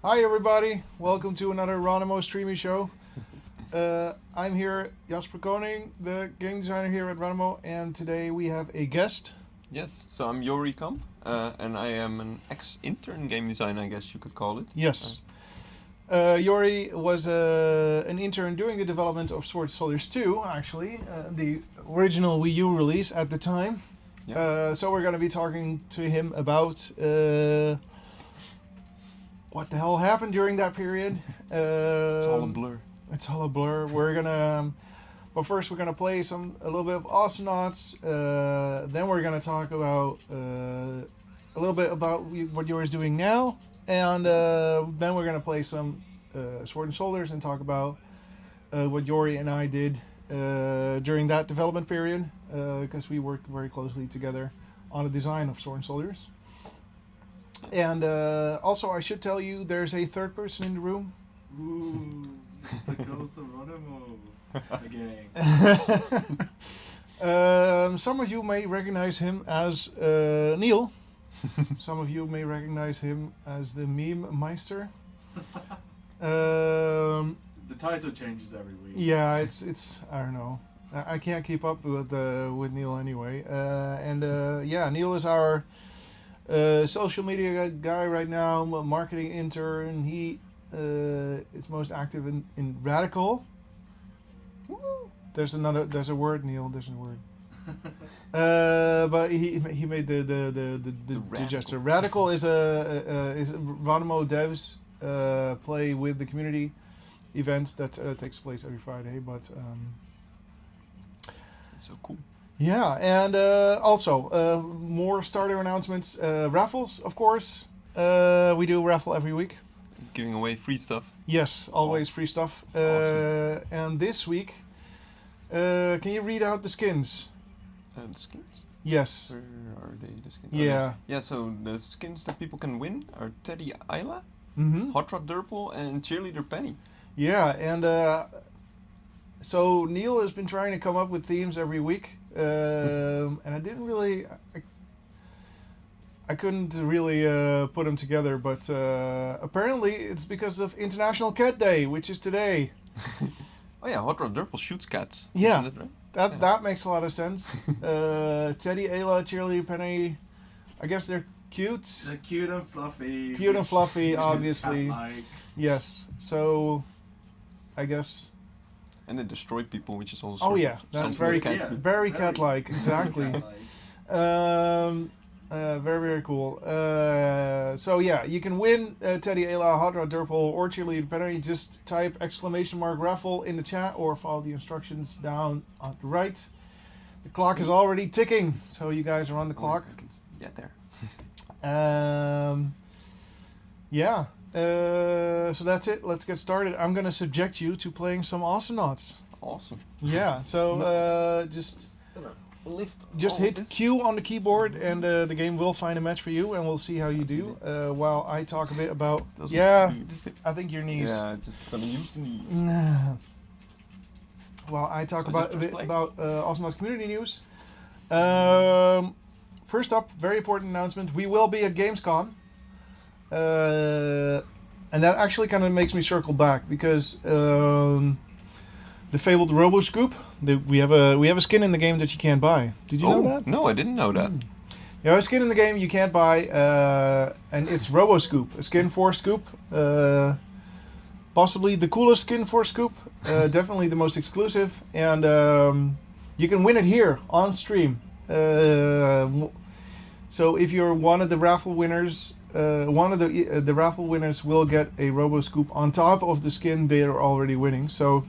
Hi everybody, welcome to another Ronimo Streamisho. I'm here, Jasper Koning, the game designer here at Ronimo, and today we have a guest. Yes, so I'm Jori Kamp, and I am an ex-intern game designer, I guess you could call it. Yes. Jori was an intern doing the development of Sword Soldiers 2, actually, the original Wii U release at the time. Yeah. So we're going to be talking to him about what the hell happened during that period. It's all a blur. It's all a blur. We're gonna, but first we're gonna play a little bit of Awesome Nauts. Then we're gonna talk about a little bit about what Jori's doing now, and then we're gonna play some Sword and Soldiers and talk about what Jori and I did during that development period, because we worked very closely together on the design of Sword and Soldiers. And also, I should tell you, there's a third person in the room. Ooh, it's the ghost of Ronimo again. Some of you may recognize him as Neil. Some of you may recognize him as the meme meister. The title changes every week. Yeah, it's I don't know. I can't keep up with Neil anyway. Yeah, Neil is our social media guy right now, marketing intern. He is most active in Radical. There's a word, Neil. There's a word. But he made the gesture. Radical is is Ronimo devs play with the community events that takes place every Friday. But It's so cool. yeah, and also more starter announcements. Raffles, of course. We do a raffle every week. Giving away free stuff. Yes, always free stuff. Awesome. And this week, can you read out the skins? The skins? Yes. Where are they, the skins? Yeah. Yeah, so the skins that people can win are Teddy Isla, Mm-hmm. Hot Rod Durple, and Cheerleader Penny. Yeah, and so Neil has been trying to come up with themes every week, and I didn't really, I couldn't really put them together, but apparently it's because of International Cat Day, which is today. Oh yeah, Hot Rod Durple shoots cats. Yeah. Isn't it right? That Yeah. that makes a lot of sense. Teddy, Ayla, Cheerleader, Penny, I guess they're cute. They're cute and fluffy. Cute and fluffy, which is obviously. cat-like. Yes, so I guess. And they destroy people, which is also Oh sort yeah, of that's something very that cats do. very cat-like, exactly. Cat-like. Very cool. So yeah, you can win Teddy, Ayla, Hot Rod Durple, or Cheerleader Penny. Just type !raffle in the chat or follow the instructions down on the right. The clock is already ticking, so you guys are on the clock. I can get there. Yeah. So that's it. Let's get started. I'm gonna subject you to playing some Awesome Nauts. Awesome. Yeah. So just hit Q on the keyboard, and the game will find a match for you, and we'll see how you do. While I talk a bit about I think your knees. Yeah, just gonna use the knees. While I talk So about just a bit play. about Awesome Nauts community news. First up, very important announcement. We will be at Gamescom. And that actually kind of makes me circle back because the fabled RoboScoop, we have a skin in the game that you can't buy. Did you know that? No, I didn't know that. You have a skin in the game you can't buy, and it's RoboScoop, a skin for Scoop. Possibly the coolest skin for Scoop, definitely the most exclusive, and you can win it here on stream. So if you're one of the raffle winners, one of the raffle winners will get a RoboScoop on top of the skin they are already winning. So,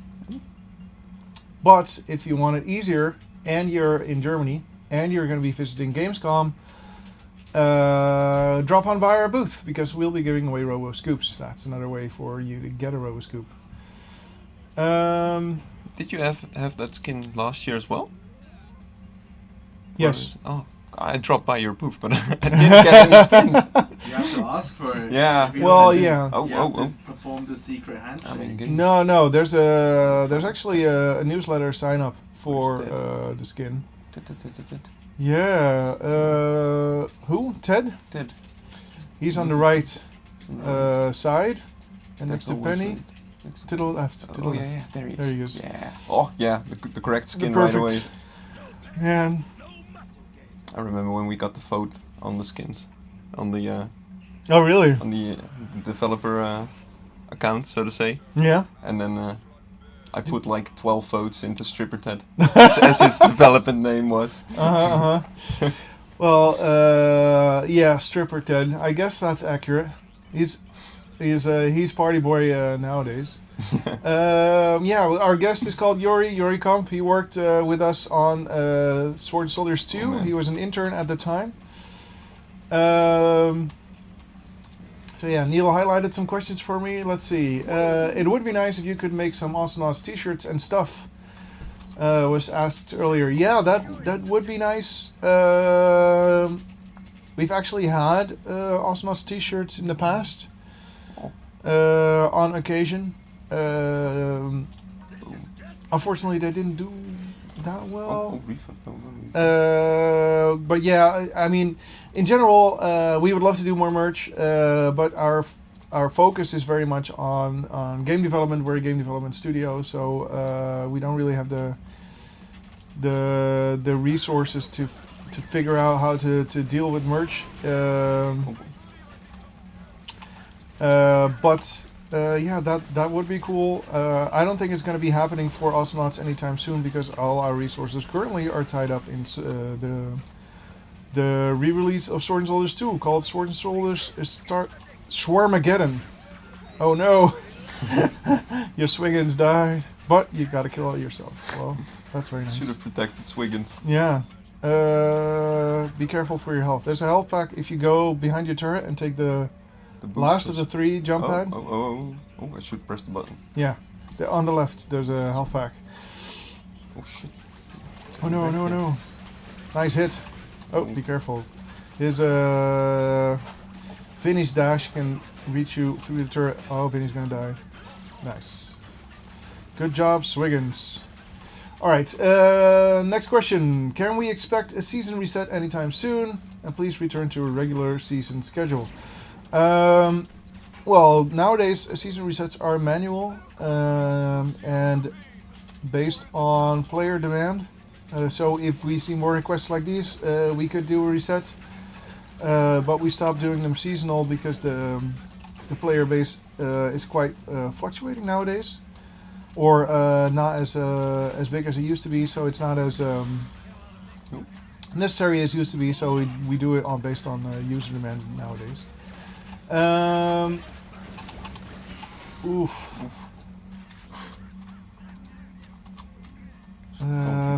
but if you want it easier, and you're in Germany, and you're going to be visiting Gamescom, drop on by our booth because we'll be giving away RoboScoops. That's another way for you to get a RoboScoop. Did you have that skin last year as well? Yes. Or- oh, I dropped by your booth, but I didn't get any skins. You have to ask for it. Yeah. If you Well, don't, yeah. You have to Oh. perform the secret handshake. I mean, good. No. There's actually a newsletter sign up for the skin. Yeah. Who? Ted? Ted. He's on the right. side, and next to always Penny, right. Next to the left. To the Oh left. yeah, there he is. There he is. Yeah. Oh yeah, the correct skin perfect. right away. Man. I remember when we got the vote on the skins, on the Oh really? developer account, so to say. Yeah. And then I put like 12 votes into Stripper Ted, as his development name was. Well, yeah, Stripper Ted. I guess that's accurate. He's party boy nowadays. Yeah, our guest is called Yuri Kamp. He worked with us on Sword and Soldiers 2. Oh, he was an intern at the time. So yeah, Neil highlighted some questions for me. Let's see. It would be nice if you could make some Awesome Nauts t-shirts and stuff. Was asked earlier. Yeah, that would be nice. We've actually had Awesome Nauts t-shirts in the past. On occasion. Unfortunately, they didn't do that well. But yeah, I mean, in general, we would love to do more merch, but our focus is very much on game development. We're a game development studio, so we don't really have the resources to figure out how to deal with merch. But yeah, that would be cool. I don't think it's going to be happening for Awesome Nauts anytime soon because all our resources currently are tied up in the re-release of Sword and Soldiers 2 called Sword and Soldiers Shawarmageddon. Oh no, your Swiggins died, but you gotta kill all yourself. Well, that's very nice. Should have protected Swiggins. Yeah. Be careful for your health. There's a health pack if you go behind your turret and take the last of the 3 jump pad. Oh, I should press the button. Yeah, on the left there's a health pack. Oh shit. Oh no. Nice hit. Oh, be careful. His finish dash can reach you through the turret. Oh, Vinny's gonna die. Nice. Good job, Swiggins. Alright, next question. Can we expect a season reset anytime soon? And please return to a regular season schedule. Well, nowadays season resets are manual and based on player demand. So if we see more requests like these, we could do a reset. But we stopped doing them seasonal because the player base is quite fluctuating nowadays, or not as big as it used to be. So it's not as necessary as it used to be. So we do it based on user demand nowadays.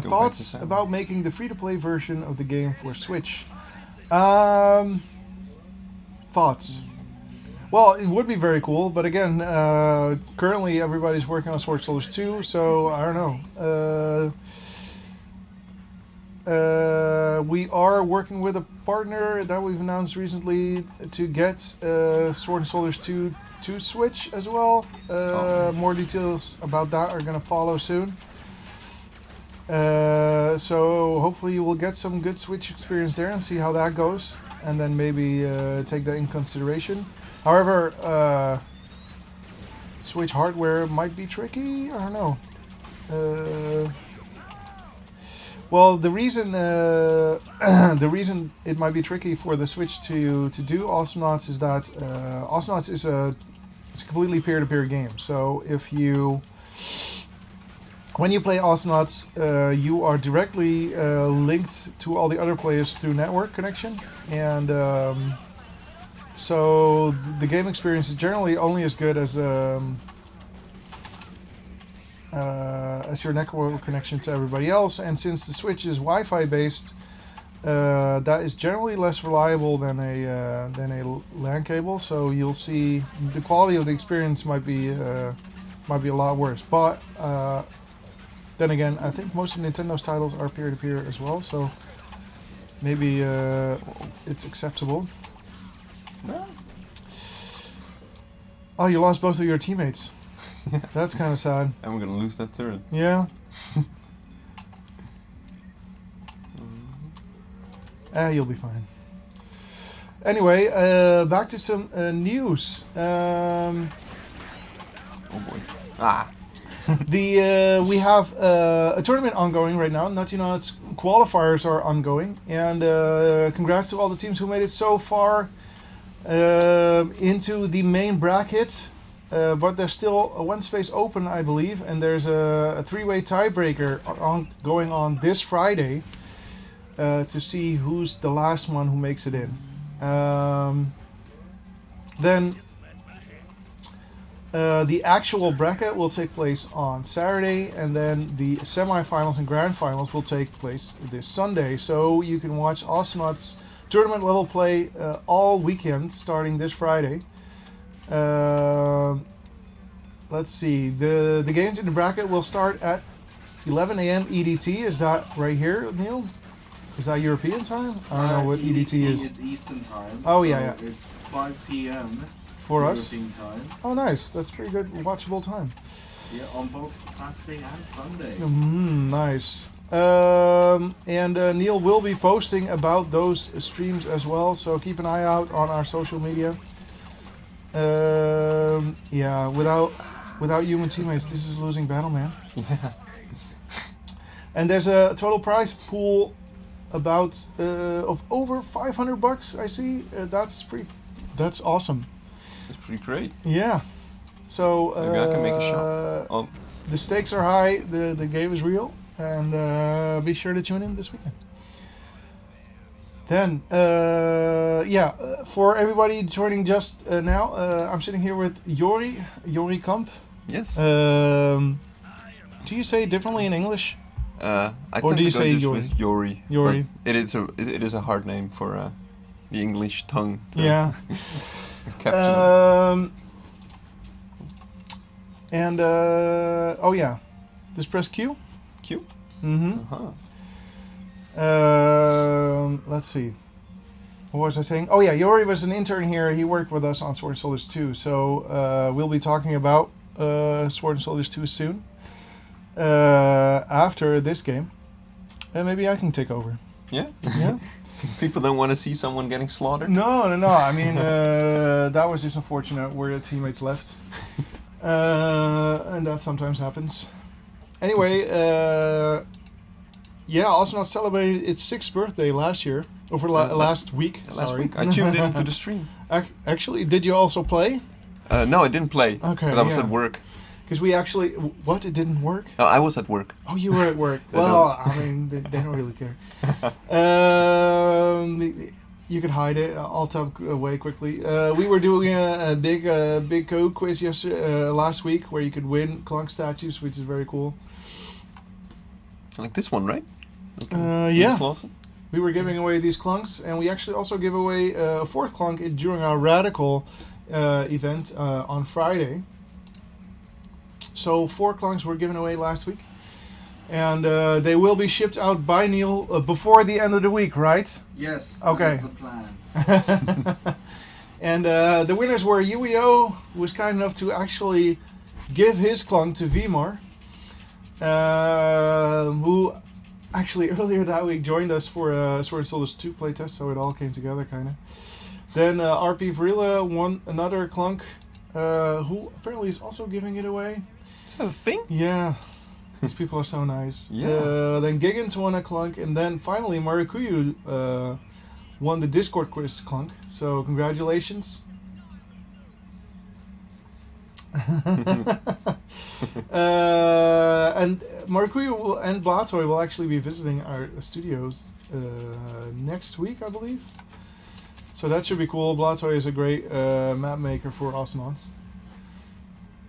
Thoughts about making the free-to-play version of the game for Switch? Thoughts? Well, it would be very cool, but again, currently everybody's working on Sword Soldiers 2, so I don't know. We are working with a partner that we've announced recently to get Sword and Soldiers 2 to Switch as well. More details about that are going to follow soon. So hopefully you will get some good Switch experience there and see how that goes, and then maybe take that in consideration. However, Switch hardware might be tricky. I don't know. Well, the reason the reason it might be tricky for the Switch to do Awesome Nauts is that Awesome Nauts is a completely peer-to-peer game. So when you play Awesome Nauts, you are directly linked to all the other players through network connection, and so the game experience is generally only as good as your network connection to everybody else. And since the Switch is Wi-Fi based, that is generally less reliable than a LAN cable. So you'll see the quality of the experience might be a lot worse. But then again, I think most of Nintendo's titles are peer-to-peer as well, so maybe it's acceptable. Oh, you lost both of your teammates. That's kind of sad. And we're gonna lose that turret. Yeah. You'll be fine. Anyway, back to some news. Oh boy. Ah. We have a tournament ongoing right now. Nauts qualifiers are ongoing, and congrats to all the teams who made it so far into the main bracket. But there's still one space open, I believe, and there's a three-way tiebreaker going on this Friday to see who's the last one who makes it in. Then the actual bracket will take place on Saturday, and then the semifinals and grand finals will take place this Sunday. So you can watch Astronauts tournament level play all weekend, starting this Friday. Let's see. The games in the bracket will start at 11 a.m. EDT. Is that right here, Neil? Is that European time? I don't know what EDT is. It's Eastern time. Oh, so yeah. It's 5 p.m. For us? European time. Oh, nice. That's pretty good watchable time. Yeah, on both Saturday and Sunday. Nice. And Neil will be posting about those streams as well, so keep an eye out on our social media. Yeah, without human teammates, this is losing battle, man. Yeah. And there's a total prize pool about of over $500. I see. That's awesome. That's pretty great. Yeah. So Maybe I can make a shot. Oh. The stakes are high. The game is real, and be sure to tune in this weekend. Then, for everybody joining just now, I'm sitting here with Jori Kamp. Yes. Do you say it differently in English? I Or tend do you to go say just Jori? with Jori. Jori. But it is a hard name for the English tongue. To Yeah. capture. And just press Q. Q. Mm-hmm. Uh-huh. Let's see. What was I saying? Oh yeah, Jori was an intern here. He worked with us on Sword and Soldiers 2. So we'll be talking about Sword and Soldiers 2 soon. After this game. And maybe I can take over. Yeah. Yeah. People don't want to see someone getting slaughtered. No. I mean, that was just unfortunate where the teammates left. And that sometimes happens. Anyway, Astronauts celebrated its 6th birthday last year. Over last week. Last sorry. week. I tuned into the stream. Actually, did you also play? No, I didn't play. Okay, Because I was yeah. at work. Because we actually... What? It didn't work? No, I was at work. Oh, you were at work. They Well, I mean, they don't really care. You could hide it. I'll tap away quickly. We were doing a big code quiz last week where you could win Clunk statues, which is very cool. Like this one, right? Yeah. Closer. We were giving away these clunks, and we actually also give away a 4th clunk during our Radical event on Friday. So 4 clunks were given away last week, and they will be shipped out by Neil before the end of the week, right? Yes. Okay. That's the plan. And the winners were Yuio, who was kind enough to actually give his clunk to Vimar, who actually earlier that week joined us for a Sword and Soldiers 2 playtest, so it all came together kind of. Then RP Vrila won another clunk, who apparently is also giving it away. Is that a thing? Yeah, these people are so nice. Yeah. Then Giggins won a clunk, and then finally Marikuyu won the Discord quiz clunk. So congratulations. And Marikuyu and Blatoy will actually be visiting our studios next week, I believe. So that should be cool. Blatoy is a great map maker for Astronauts.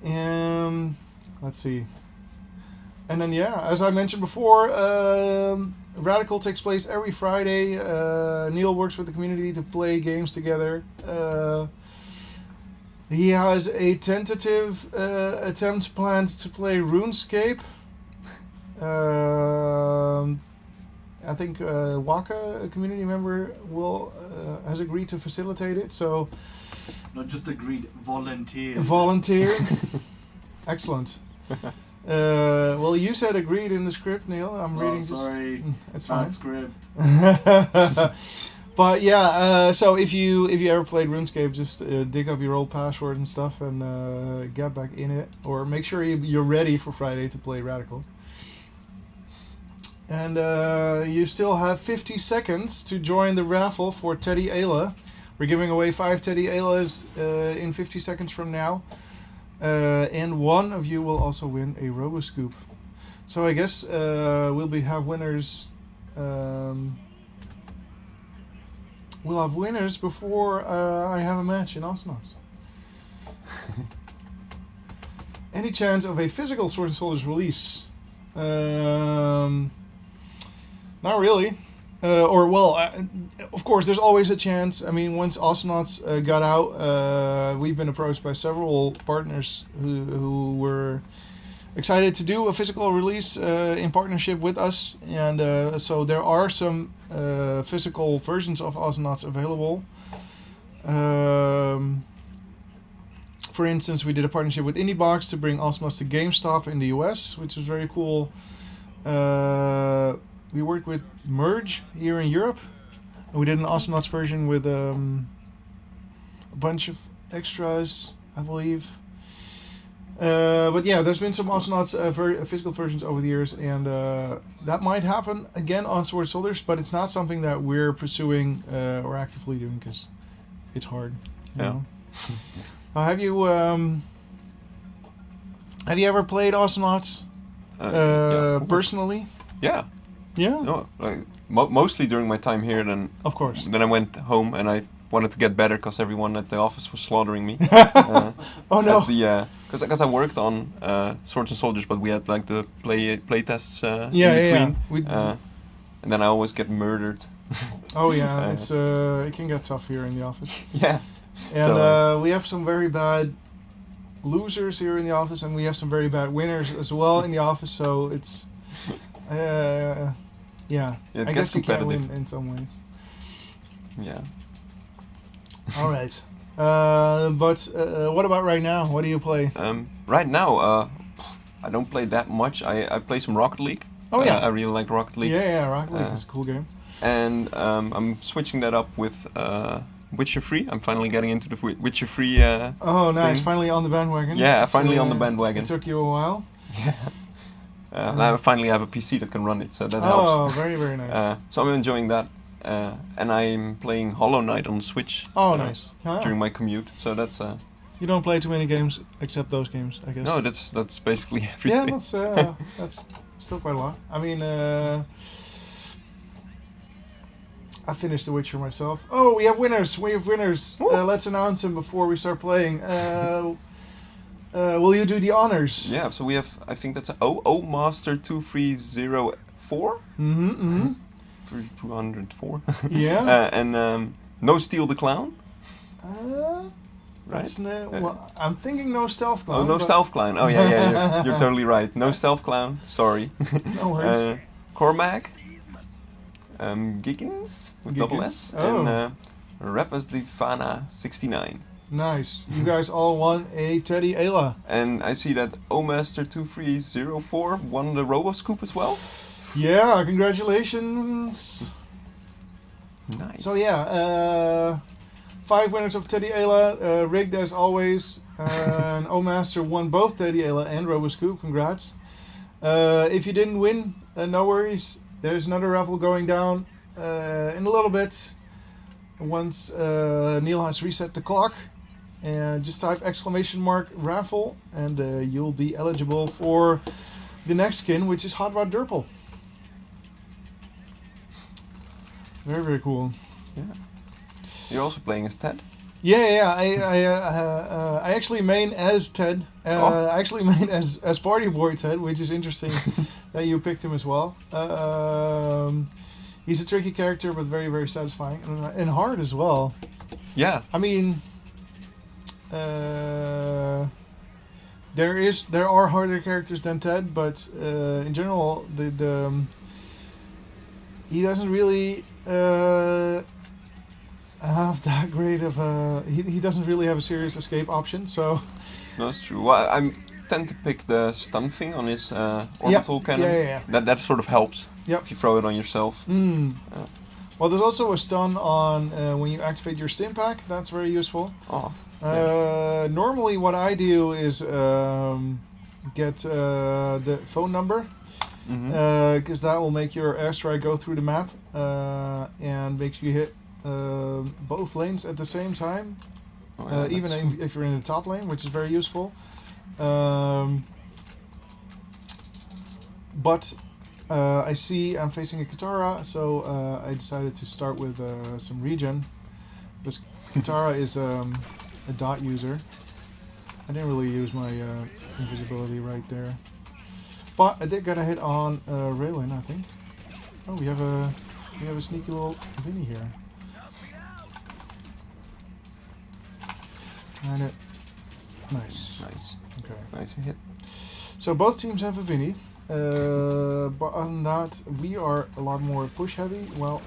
And let's see. And then as I mentioned before, Radical takes place every Friday. Neil works with the community to play games together. He has a tentative attempt planned to play RuneScape. I think Waka, a community member, has agreed to facilitate it. So, Not just agreed, volunteer. volunteer. Excellent. Well, you said agreed in the script, Neil. I'm reading. Sorry. It's fine. Bad script. But yeah, so if you ever played RuneScape, just dig up your old password and stuff and get back in it, or make sure you're ready for Friday to play Radical. And you still have 50 seconds to join the raffle for Teddy Ayla. We're giving away 5 Teddy Aylas in 50 seconds from now, and one of you will also win a RoboScoop. So I guess we'll have winners. We'll have winners before I have a match in Osnauts. Any chance of a physical Sword and Soldiers release? Not really. Of course, there's always a chance. I mean, once Osnauts got out, we've been approached by several partners who were excited to do a physical release in partnership with us, and so there are some physical versions of Osnauts available. For instance, we did a partnership with IndieBox to bring Osnauts to GameStop in the US, which was very cool. We worked with Merge here in Europe. We did an Osnauts version with a bunch of extras, I believe. But yeah, there's been some Osnauts physical versions over the years, and that might happen again on Sword Soldiers, but it's not something that we're pursuing or actively doing because it's hard. You know? Have you ever played Osnauts personally? Yeah. Yeah. No, like mostly during my time here. Then of course. Then I went home and I wanted to get better because everyone at the office was slaughtering me. Oh no! Because I worked on Swords and Soldiers, but we had like the play tests in between. Yeah. And then I always get murdered. Oh yeah, it can get tough here in the office. Yeah. And we have some very bad losers here in the office, and we have some very bad winners as well in the office. So it's yeah. I guess you can win in some ways. Yeah. All right. But what about right now? What do you play? Right now, I don't play that much. I play some Rocket League. Oh yeah. I really like Rocket League. Yeah, Rocket League is a cool game. And I'm switching that up with Witcher 3. I'm finally getting into the Witcher 3 oh, nice. thing. Finally on the bandwagon. Yeah, finally on the bandwagon. It took you a while. Yeah. Now I finally have a PC that can run it, so that helps. Oh, very, very nice. So I'm enjoying that. And I'm playing Hollow Knight on Switch. Oh, nice. During my commute, so that's. You don't play too many games except those games, I guess. No, that's basically everything. Yeah, that's still quite a lot. I mean, I finished The Witcher myself. Oh, we have winners. Let's announce them before we start playing. Will you do the honors? Yeah. So we have. I think that's O Master 2304. 204. Yeah. And No Steal the Clown. Right. Well, I'm thinking No Stealth Clown. Oh, No Stealth Clown. Oh yeah. You're totally right. No Stealth Clown. Sorry. No worries. Cormac. Giggins with double S. Oh. And Rapaz de Fana 69. Nice. You guys all won a Teddy Ayla. And I see that Omaster 2304 won the RoboScoop as well. Yeah, congratulations. Nice. So yeah, 5 winners of Teddy Ayla, rigged as always. And Omaster won both Teddy Ayla and RoboScoop. Congrats. If you didn't win, no worries. There's another raffle going down in a little bit. Once Neil has reset the clock, and just type !raffle, and you'll be eligible for the next skin, which is Hot Rod Durple. Very, very cool. Yeah. You're also playing as Ted? Yeah. I actually main as Ted. I actually main as Party Boy Ted, which is interesting that you picked him as well. He's a tricky character, but very, very satisfying and hard as well. Yeah. I mean, there are harder characters than Ted, but in general, he doesn't really have that great of a. He doesn't really have a serious escape option, so. No, that's true. Well, I tend to pick the stun thing on his orbital cannon. Yeah. That sort of helps. Yep. If you throw it on yourself. Well, there's also a stun on when you activate your stim pack. That's very useful. Oh. Normally, what I do is get the phone number, because that will make your airstrike go through the map and makes you hit both lanes at the same time. Oh, yeah, Even if you're in the top lane, which is very useful. But I see I'm facing a Katara, so I decided to start with some regen. This Katara is a dot user. I didn't really use my invisibility right there. But I did get a hit on Raylin, I think. Oh, we have a sneaky little Vinny here. And it. Nice. Nice. Okay. Nice hit. So both teams have a Vinny. But on that, we are a lot more push heavy. Well,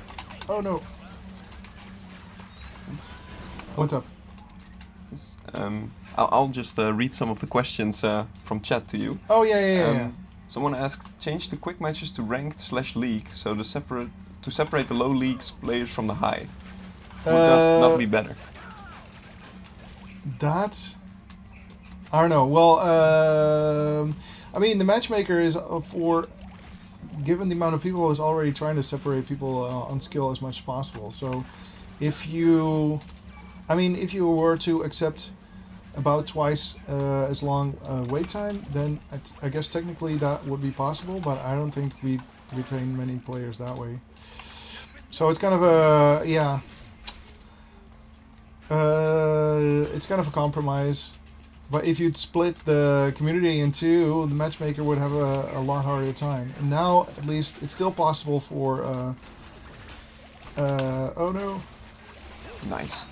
oh no. What's up? Yes, I'll just read some of the questions from chat to you. Oh yeah. Someone asked, change the quick matches to ranked/league, so to separate the low leagues players from the high. Would that not be better? That, I don't know. Well, I mean, the matchmaker is given the amount of people, is already trying to separate people on skill as much as possible. So, if you were to accept about twice as long wait time, then I guess technically that would be possible, but I don't think we retain many players that way. So it's kind of a, yeah. It's kind of a compromise. But if you'd split the community in two, the matchmaker would have a lot harder time. And now, at least, it's still possible for, oh no. Nice.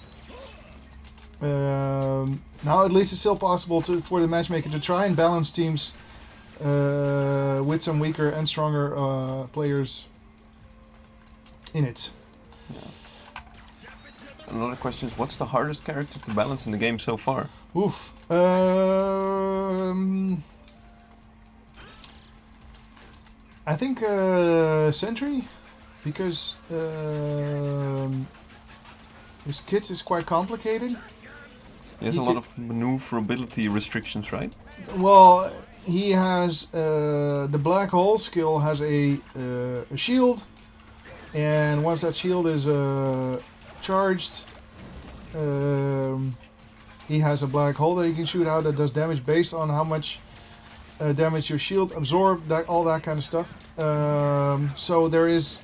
Now at least it's still possible for the matchmaker to try and balance teams with some weaker and stronger players in it. Yeah. Another question is, what's the hardest character to balance in the game so far? Oof. I think Sentry, because his kit is quite complicated. He has a lot of maneuverability restrictions, right? Well, he has the black hole skill has a shield, and once that shield is charged, he has a black hole that you can shoot out that does damage based on how much damage your shield absorbed, all that kind of stuff. So there is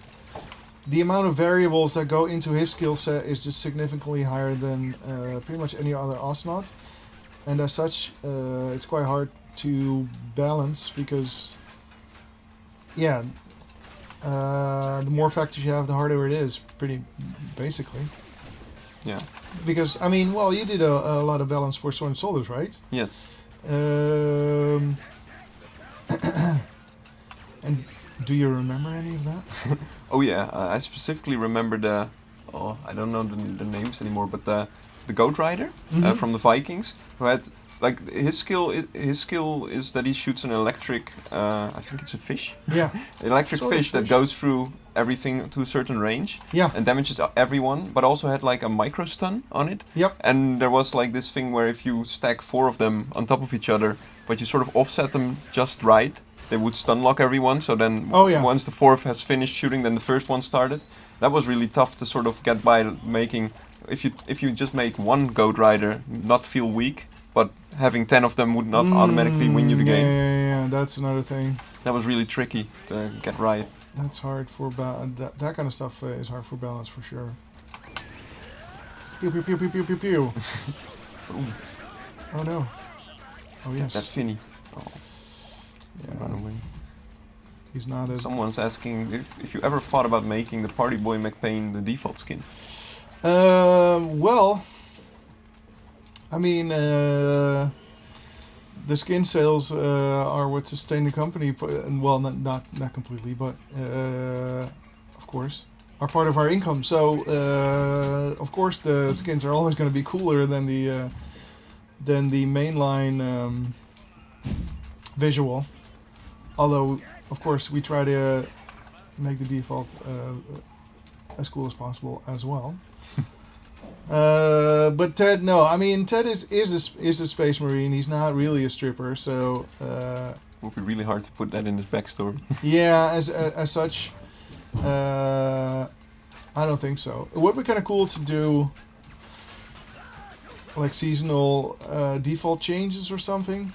the amount of variables that go into his skill set is just significantly higher than pretty much any other Astronaut, and as such, it's quite hard to balance because, yeah, the more factors you have, the harder it is. Pretty basically. Yeah. Because I mean, well, you did a lot of balance for Sword and Soldiers, right? Yes. And do you remember any of that? Oh yeah, I specifically remember I don't know the names anymore, but the Goat Rider from the Vikings, who had, like, his skill is that he shoots an electric, I think it's a fish. Yeah. Electric fish that goes through everything to a certain range. Yeah. And damages everyone, but also had like a micro stun on it. Yep. And there was like this thing where if you stack 4 of them on top of each other, but you sort of offset them just right, they would stun lock everyone. So then once the 4th has finished shooting, then the first one started. That was really tough to sort of get by, making, if you just make one Goat Rider not feel weak, but having 10 of them would not automatically win you the game. Yeah, that's another thing. That was really tricky to get right. That's hard for that kind of stuff is hard for balance for sure. Pew pew pew pew pew pew pew. Oh no. Oh yes. That Finny. Oh. Yeah. Run away. He's not as. Someone's asking if you ever thought about making the Party Boy McPain the default skin. Well, I mean, the skin sales are what sustain the company. Well, not completely, but of course, are part of our income. So, of course, the skins are always going to be cooler than the mainline visual. Although, of course, we try to make the default as cool as possible as well. But Ted, no, I mean Ted is a space marine. He's not really a stripper, so it would be really hard to put that in his backstory. yeah, as such, I don't think so. It would be kind of cool to do like seasonal default changes or something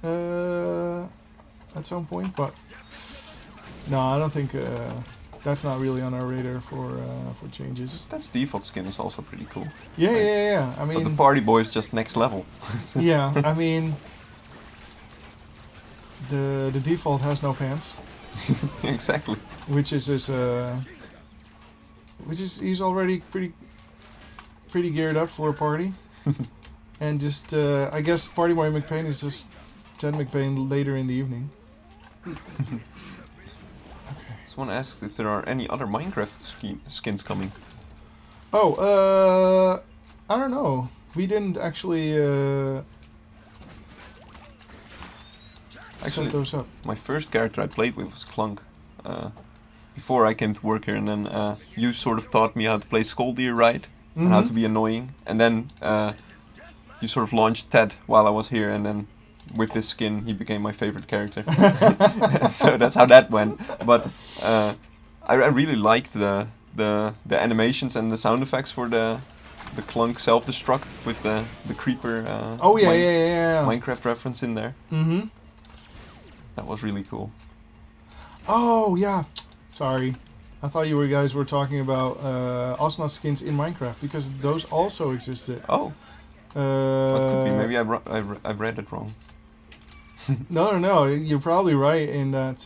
at some point, but no, I don't think that's not really on our radar for changes. That's default skin is also pretty cool. Yeah, right? yeah. I mean, but the party boy is just next level. yeah, I mean, the default has no pants. Exactly. Which is he's already pretty geared up for a party, and just I guess Party Boy McPain is just Ted McPain later in the evening. Someone asked if there are any other Minecraft skins coming. Oh, I don't know. We didn't actually set those up. My first character I played with was Clunk. Before I came to work here, and then you sort of taught me how to play Skoldir right, and how to be annoying, and then you sort of launched Ted while I was here, and then with this skin he became my favorite character. So that's how that went. But I really liked the animations and the sound effects for the Clunk self-destruct with the creeper. Oh yeah. Minecraft reference in there. Mm-hmm. That was really cool. Oh yeah. Sorry, I thought you guys were talking about Osnaut skins in Minecraft, because those also existed. Oh. That could be. Maybe I read it wrong. No. You're probably right in that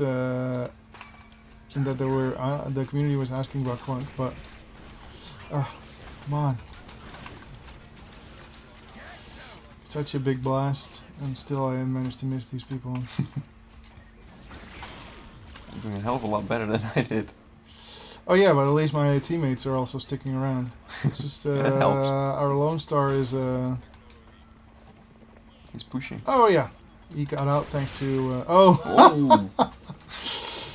there were the community was asking about Clunk, but come on, such a big blast, and still I managed to miss these people. I'm doing a hell of a lot better than I did. Oh yeah, but at least my teammates are also sticking around. It's just It helps. Our Lone Star is He's pushing. Oh yeah, he got out thanks to oh.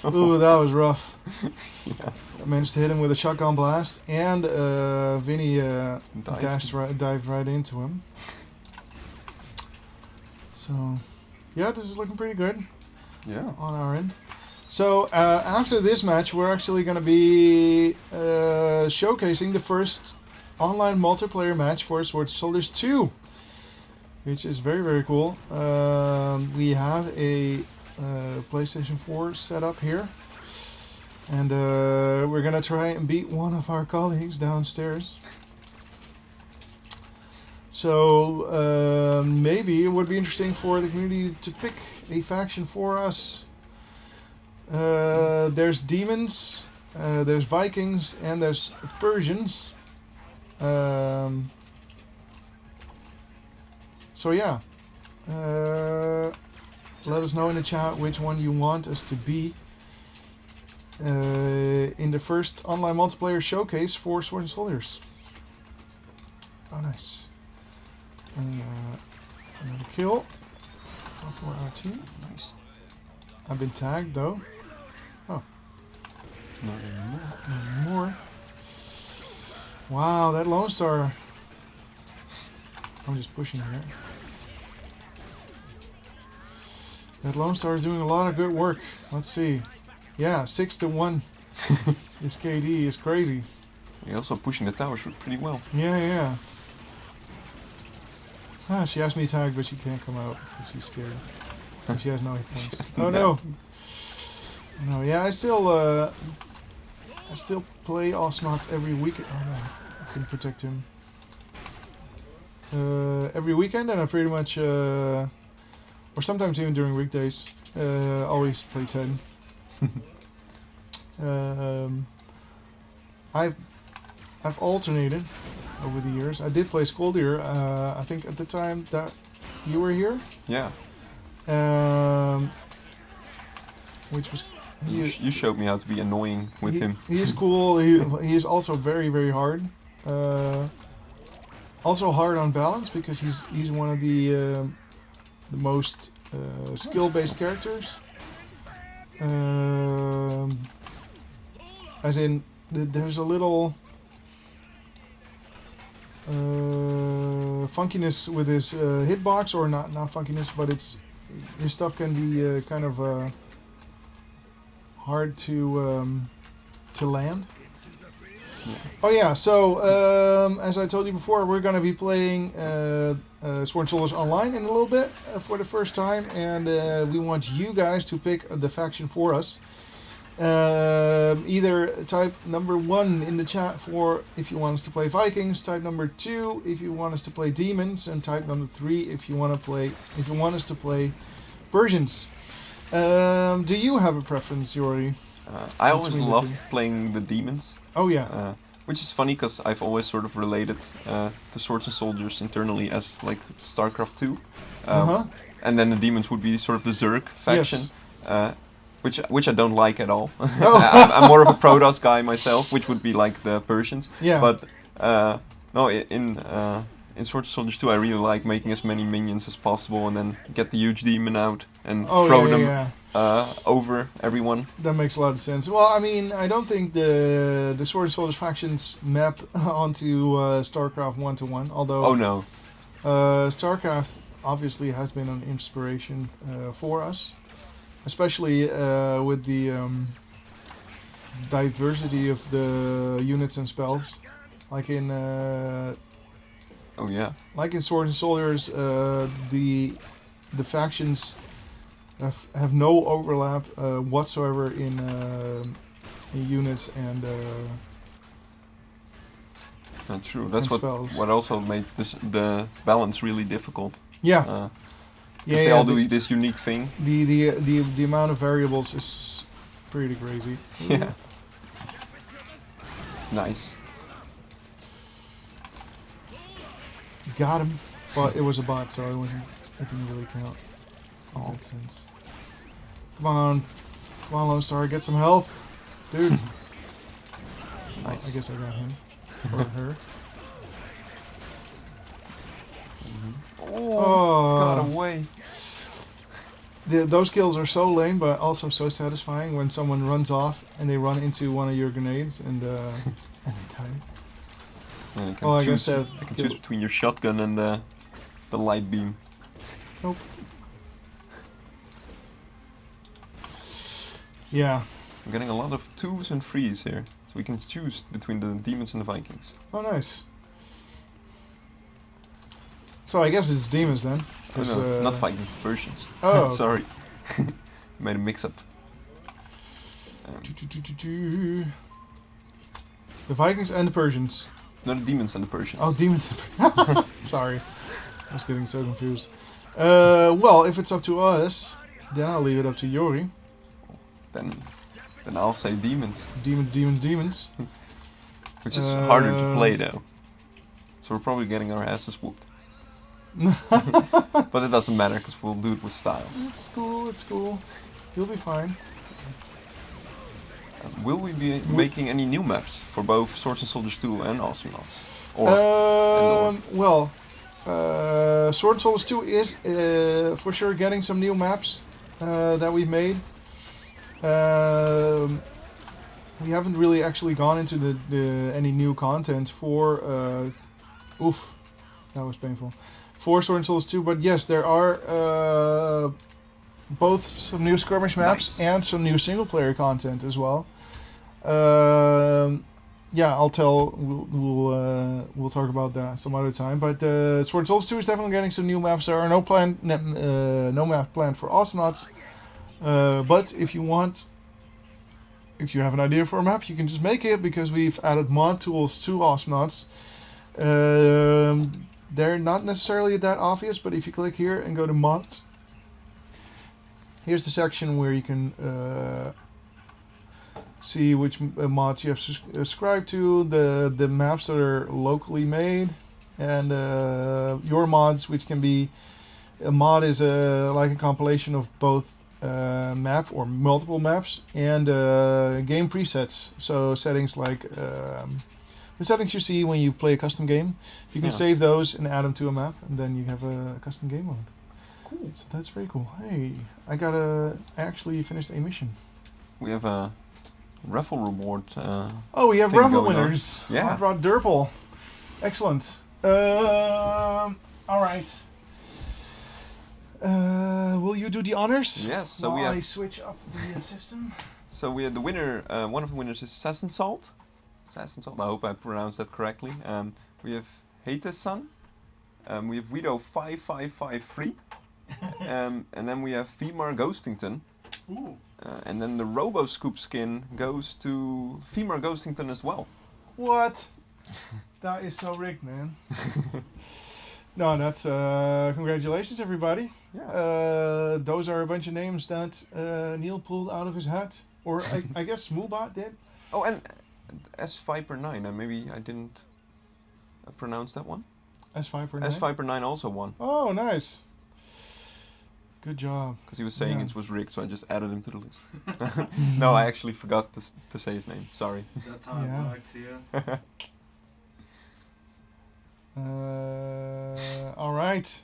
Ooh, that was rough. Yeah. I managed to hit him with a shotgun blast, and Vinny dived right into him. So yeah, this is looking pretty good. Yeah. On our end. So after this match, we're actually going to be showcasing the first online multiplayer match for Swords and Soldiers 2, which is very, very cool. We have a PlayStation 4 set up here, and we're going to try and beat one of our colleagues downstairs. So maybe it would be interesting for the community to pick a faction for us. There's demons, there's Vikings, and there's Persians. So yeah, let us know in the chat which one you want us to be in the first online multiplayer showcase for Swords and Soldiers. Oh, nice. Another kill for our team. Nice. I've been tagged though. Oh. Not anymore. Not anymore. Wow, that Lone Star. I'm just pushing here. That Lone Star is doing a lot of good work. Let's see. Yeah, 6-1. This KD is crazy. You're also pushing the towers pretty well. Yeah. Ah, she has me tagged, but she can't come out because she's scared. And she has no hit points. Oh no! No, yeah, I still play Osnaut every weekend. Oh no, I couldn't protect him. Every weekend, and I pretty much, or sometimes even during weekdays, always play 10. I've alternated over the years. I did play Skoldir, I think at the time that you were here. Yeah. Which was... You showed me how to be annoying with him. He is cool. He is also very, very hard. Also hard on balance because he's one of the most skill-based characters. As in, there's a little funkiness with his hitbox, or not funkiness, but his stuff can be kind of hard to land. Oh yeah, so as I told you before, we're going to be playing Sword and Soldiers Online in a little bit for the first time, and we want you guys to pick the faction for us. Either type number 1 in the chat for if you want us to play Vikings, type number 2 if you want us to play Demons, and type number 3 if you want us to play Persians. Do you have a preference, Yori? I always loved playing the Demons. Oh yeah. Which is funny because I've always sort of related to Swords and Soldiers internally as like StarCraft 2. And then the Demons would be sort of the Zerg faction. Yes. Which I don't like at all. I'm more of a Protoss guy myself, which would be like the Persians. Yeah. But no, in Swords and Soldiers 2, I really like making as many minions as possible and then get the huge demon out and throw them over everyone. That makes a lot of sense. Well, I mean, I don't think the Sword and Soldiers factions map onto StarCraft 1-to-1, although... Oh no. StarCraft obviously has been an inspiration for us. Especially with the diversity of the units and spells, like in like in Swords and Soldiers, the factions have no overlap whatsoever in units and. Not true. That's what also made the balance really difficult. Yeah. Because they all do this unique thing. The amount of variables is pretty crazy. Yeah. Nice. Got him. But it was a bot, so it didn't really count in that sense. Come on, Lone Star, get some health, dude. Nice. Well, I guess I got him or her. Oh, got away. Those kills are so lame, but also so satisfying when someone runs off and they run into one of your grenades and they die. Yeah, I can choose between your shotgun and the light beam. Nope. Yeah. I'm getting a lot of 2s and 3s here, so we can choose between the Demons and the Vikings. Oh, nice. So I guess it's Demons then. Oh, no, not Vikings, Persians. Oh. Sorry. Made a mix-up. The Vikings and the Persians. No, the Demons and the Persians. Oh, Demons. Sorry. I was getting so confused. Well, if it's up to us, then I'll leave it up to Yori. Then I'll say Demons. Demons. Which is harder to play though. So we're probably getting our asses whooped. But it doesn't matter because we'll do it with style. It's cool. You'll be fine. Will we be making any new maps for both Swords and Soldiers 2 and Awesome Nauts? Well, Sword and Soldiers 2 is for sure getting some new maps that we've made. We haven't really actually gone into any new content for oof, that was painful. For Sword and Soldiers 2, but yes, there are both some new skirmish maps and some new single player content as well. Yeah, I'll tell. We'll talk about that some other time. But Sword and Soldiers 2 is definitely getting some new maps. There are no map planned for Awesome Nauts. But if you have an idea for a map, you can just make it because we've added mod tools to Awesome Nauts. They're not necessarily that obvious, but if you click here and go to mods, here's the section where you can see which mods you have subscribed to, the maps that are locally made, and your mods, which can be a mod is like a compilation of both map or multiple maps and game presets. So settings like the settings you see when you play a custom game, you can save those and add them to a map, and then you have a custom game mode. Cool. So that's very cool. Hey, I actually finished a mission. We have a raffle reward. Oh, we have thing raffle going on. winners. Yeah. Hot Rod Durple. Excellent. All right. Will you do the honors? Yes. So while we have. I switch up the system. So we had the winner. One of the winners is Sasson Salt. Sasson Salt. I hope I pronounced that correctly. We have Hateson. We have Widow 5553. And then we have Femar Ghostington. Ooh. And then the RoboScoop skin goes to Femar Ghostington as well. What? That is so rigged, man. No, that's congratulations, everybody. Yeah. Those are a bunch of names that Neil pulled out of his hat, or I guess Moobot did. Oh, and S Viper 9. Maybe I didn't pronounce that one. S Viper 9. S Viper 9 also won. Oh, nice. Good job. Because he was saying Yeah. it was rigged, so I just added him to the list. No, I actually forgot to say his name. Sorry. That's how Yeah. it works here. All right.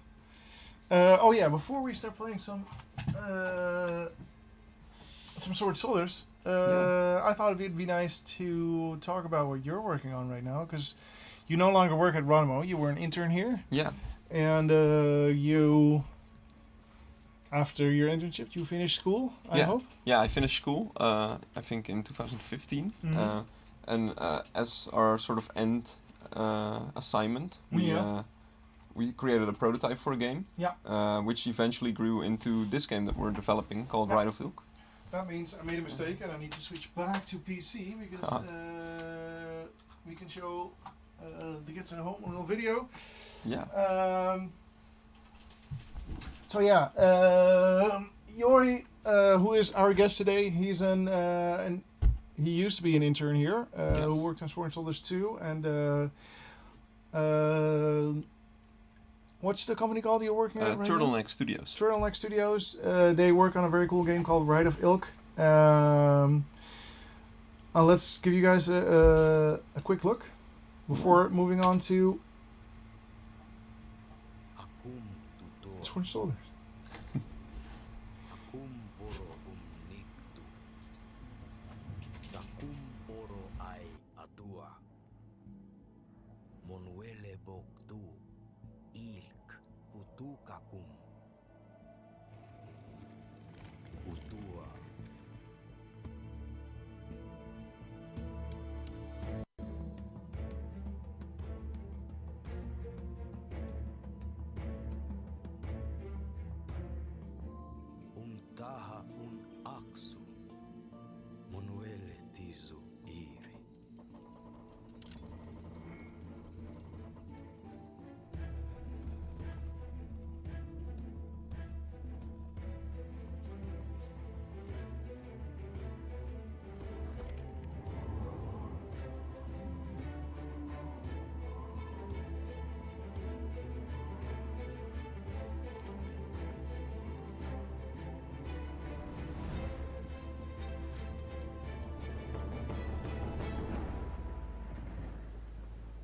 Oh yeah, before we start playing some Sword Soldiers, I thought it'd be nice to talk about what you're working on right now, because you no longer work at Ronimo. You were an intern here, Yeah. and you, after your internship, you finished school. I Yeah. hope. Yeah, I finished school, I think in 2015. Mhm. And as our sort of end assignment, we created a prototype for a game, which eventually grew into this game that we're developing called Yeah. Ride of Ilk. That means I made a mistake and I need to switch back to PC because we can show the Get to Home little video. Yeah. So yeah, Jori, who is our guest today, he's he used to be an intern here, Yes. who worked on Sword Soldiers 2, and what's the company called you're working at right now? Turtleneck Studios. Turtleneck Studios. They work on a very cool game called Ride of Ilk. Let's give you guys a quick look before moving on to Sword Soldiers. Taha un aksu, Manuele tisu iri.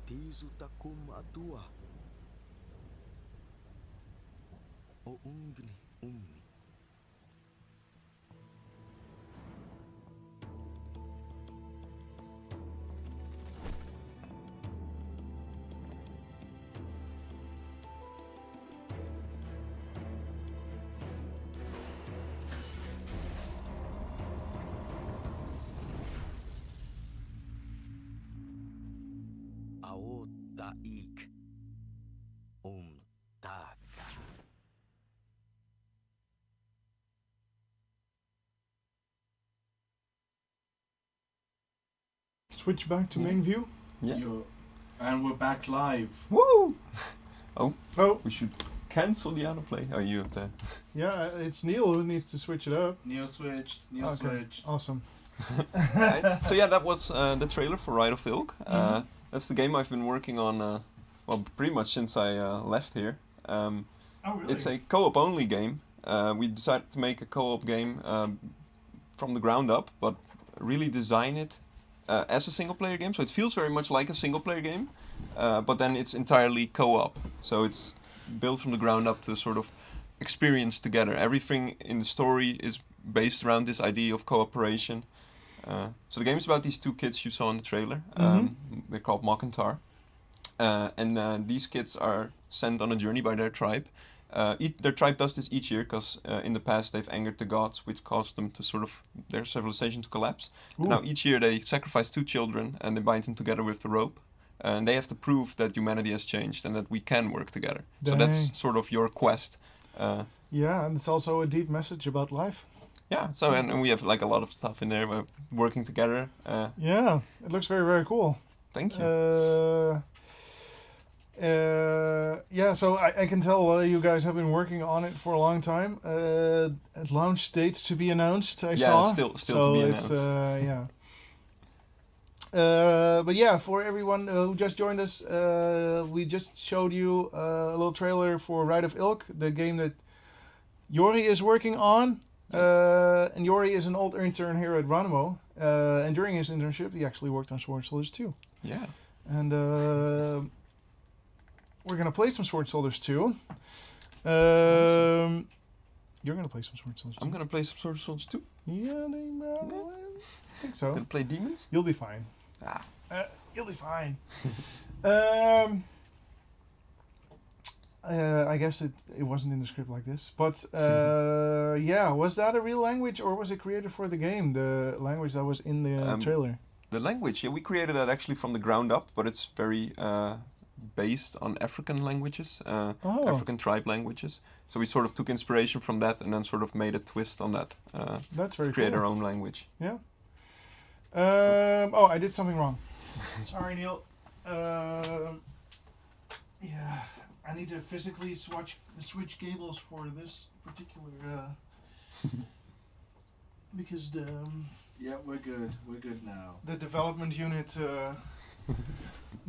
Tisu takum atua. O ungni umni. Aota ik taka. Switch back to main view. Yeah. And we're back live. Woo! Oh, We should cancel the autoplay. Oh, you have that. yeah, it's Neil who needs to switch it up. Neo switched. Neo Okay, switched. awesome. Right. So yeah, that was the trailer for Ride of Ilk. That's the game I've been working on, well, pretty much since I left here. Oh, really? It's a co-op only game. We decided to make a co-op game from the ground up, but really design it as a single player game. So it feels very much like a single player game, but then it's entirely co-op. So it's built from the ground up to sort of experience together. Everything in the story is based around this idea of cooperation. So the game is about these two kids you saw in the trailer. They're called Mock and Tar. And these kids are sent on a journey by their tribe. Their tribe does this each year because in the past they've angered the gods, which caused them to their civilization to collapse. And now each year they sacrifice 2 children and they bind them together with the rope. And they have to prove that humanity has changed and that we can work together. Dang. So that's sort of your quest. Yeah, and it's also a deep message about life. Yeah, so and we have like a lot of stuff in there, working together. Yeah, it looks very, very cool. Thank you. Yeah, so I can tell you guys have been working on it for a long time. Launch dates to be announced, I saw. Still so to be it's, announced. yeah. But yeah, for everyone who just joined us, we just showed you a little trailer for Ride of Ilk, the game that Jori is working on. And Jori is an old intern here at Ronimo. And during his internship, he actually worked on Sword Soldiers 2. Yeah. And we're going to play some Sword Soldiers 2. Awesome. You're going to play some Sword Soldiers 2. I'm going to play some Sword Soldiers too. Yeah, I think so. Gonna play demons? You'll be fine. You'll be fine. I guess it wasn't in the script like this, but yeah, was that a real language or was it created for the game? The language that was in the trailer. The language, yeah, we created that actually from the ground up, but it's very based on African languages, African tribe languages. So we sort of took inspiration from that and then sort of made a twist on that. That's very to create cool. our own language. Yeah. Oh, I did something wrong. Sorry, Neil. Yeah, I need to physically switch cables for this particular because the Yeah, we're good. We're good now. the development unit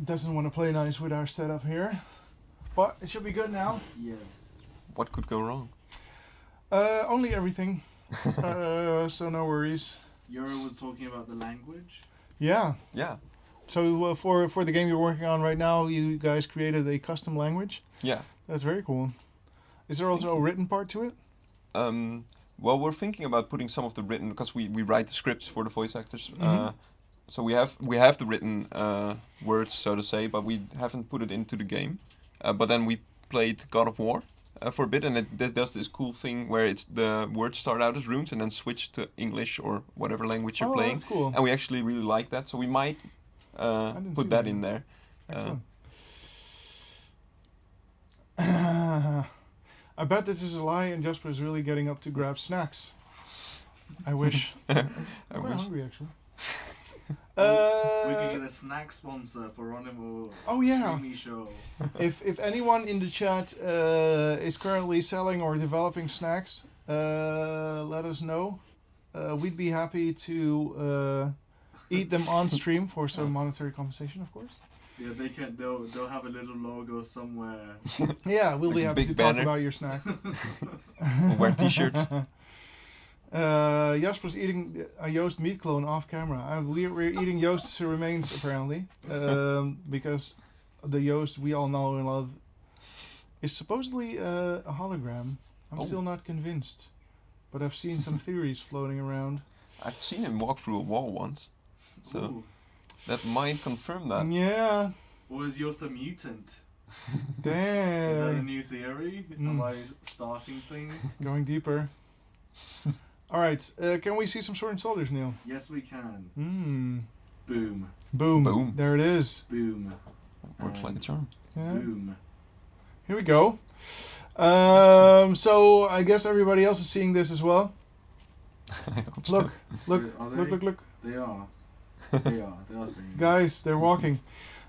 doesn't want to play nice with our setup here, but it should be good now. Yes. What could go wrong? Only everything. So no worries. Yuri was talking about the language. Yeah. Yeah. So for the game you're working on right now, you guys created a custom language. Yeah. That's very cool. Is there also a written part to it? Well, we're thinking about putting some of the written, because we write the scripts for the voice actors. So we have the written words, so to say, but we haven't put it into the game. But then we played God of War for a bit, and it does this cool thing where it's the words start out as runes and then switch to English or whatever language you're playing. That's cool. And we actually really like that, so we might put that in there. Excellent. I bet this is a lie and Jasper is really getting up to grab snacks. I wish. I'm hungry actually. We could get a snack sponsor for Ronimo. Oh yeah. Streamisho. If anyone in the chat is currently selling or developing snacks, let us know. We'd be happy to eat them on stream for some monetary compensation, of course. Yeah, they can. They'll have a little logo somewhere. Yeah, we'll be Like a happy big to talk banner. about your snack. We'll wear t-shirts. Jasper's eating a Joost meat clone off camera. We're eating Joost's remains apparently, because the Joost we all know and love is supposedly a hologram. I'm still not convinced, but I've seen some theories floating around. I've seen him walk through a wall once, so Ooh. that might confirm that. Yeah. Or is yours a mutant? Damn. Is that a new theory? Am I starting things? Going deeper. All right. Can we see some Sword and Soldiers, Neil? Yes, we can. Boom. Boom. Boom. There it is. Boom. Works like a charm. Yeah. Boom. Here we go. So I guess everybody else is seeing this as well. I hope so. Look, Are they? look. They are. They are. They are seeing. Guys, they're walking.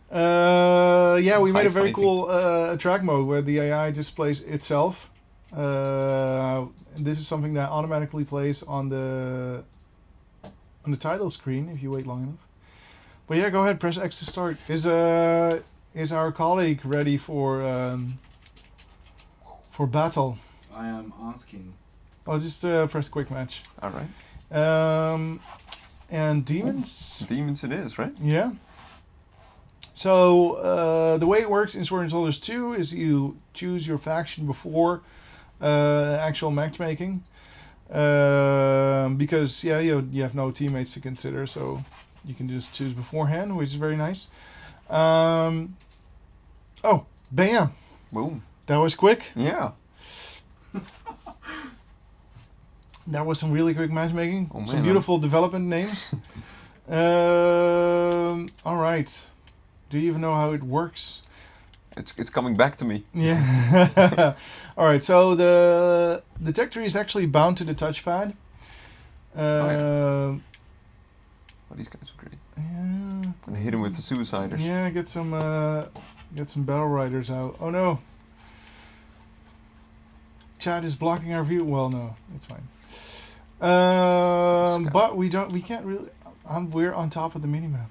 Yeah, we made a very High-fiving. cool track mode where the AI just plays itself. This is something that automatically plays on the title screen if you wait long enough. But yeah, go ahead, press X to start. Is our colleague ready for battle? I am asking. I'll just press quick match. All right. And demons. Demons it is, right? Yeah. So the way it works in Sword and Soldiers 2 is you choose your faction before actual matchmaking. Because you have no teammates to consider, so you can just choose beforehand, which is very nice. Oh, bam! Boom. That was quick. Yeah. That was some really quick matchmaking. Oh, man, some beautiful development names. All right. Do you even know how it works? It's coming back to me. Yeah. All right. So the detector is actually bound to the touchpad. Oh, these guys are great. Yeah. Gonna hit him with the suiciders. Yeah. Get some battle riders out. Oh no. Chat is blocking our view. Well, no, it's fine. But we can't really. We're on top of the minimap.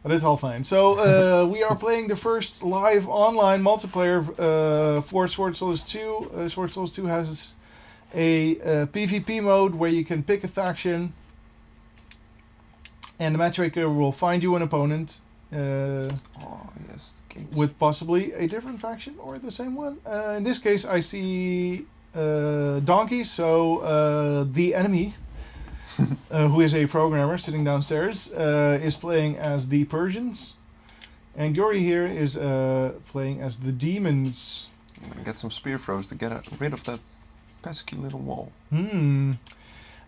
But it's all fine. So we are playing the first live online multiplayer for Sword Soldiers 2. Sword Soldiers 2 has a PvP mode where you can pick a faction, and the matchmaker will find you an opponent. Oh yes, Gates. With possibly a different faction or the same one. In this case, I see Donkey, so the enemy, who is a programmer sitting downstairs, is playing as the Persians. And Yori here is playing as the demons. I'm gonna get some spear throws to get rid of that pesky little wall. And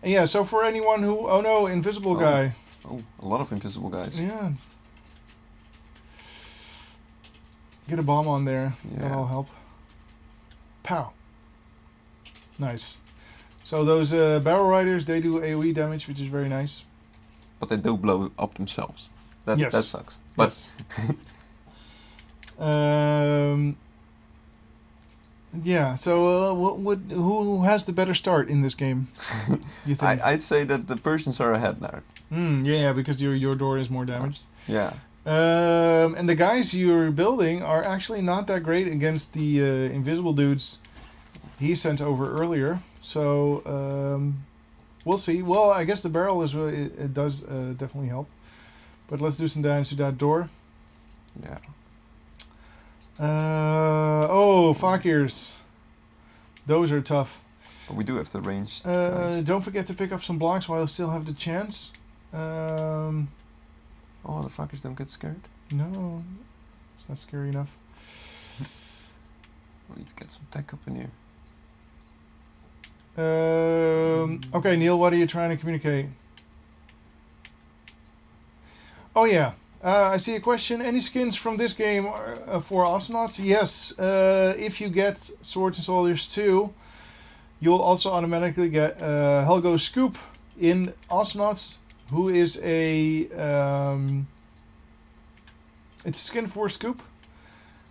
yeah, so for anyone who... Oh no, invisible guy. Oh, a lot of invisible guys. Yeah. Get a bomb on there. Yeah. That'll help. Pow. Nice. So those barrel riders, they do AoE damage, which is very nice. But they do blow up themselves. That sucks. But yes. Yeah. So who has the better start in this game? You think? I'd say that the Persians are ahead now. Yeah, because your door is more damaged. Yeah. And the guys you're building are actually not that great against the invisible dudes he sent over earlier. So we'll see. Well, I guess the barrel is really it does definitely help. But let's do some damage to that door. Yeah. Fakirs. Those are tough. But we do have the range. Don't forget to pick up some blocks while you still have the chance. Oh, the fuckers don't get scared? No, it's not scary enough. We need to get some tech up in here. Okay, Neil, what are you trying to communicate? Oh yeah, I see a question. Any skins from this game for astronauts? Yes, if you get Swords and Soldiers 2, you'll also automatically get Helgo Scoop in astronauts, who is a it's a skin for Scoop,